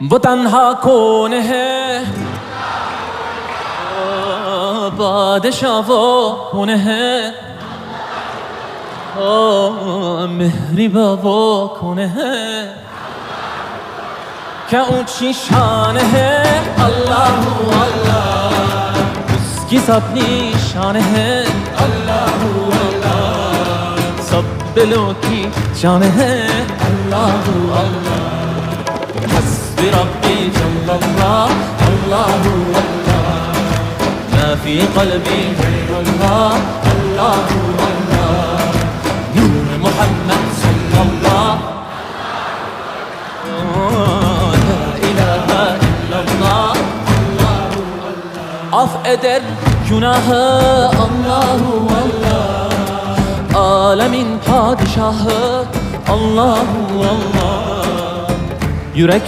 वो तन्हा कौन है, बादशाह वो कौन है, मेहरिबा वो कौन है, क्या ऊंची शान है। अल्लाह अल्लाह उसकी सब निशान है। अल्लाह अल्लाह सब दिलों की जान है। अल्लाह अल्लाह हस्बी रब्बी जल्लल्लाह। अल्लाह अल्लाह मा फी क़ल्बी गैरुल्लाह। अल्लाह अल्लाह नूर मुहम्मद सल्लल्लाह। Af eder günahı Allahu Allah, alemin padişahı Allahu Allah. Yürek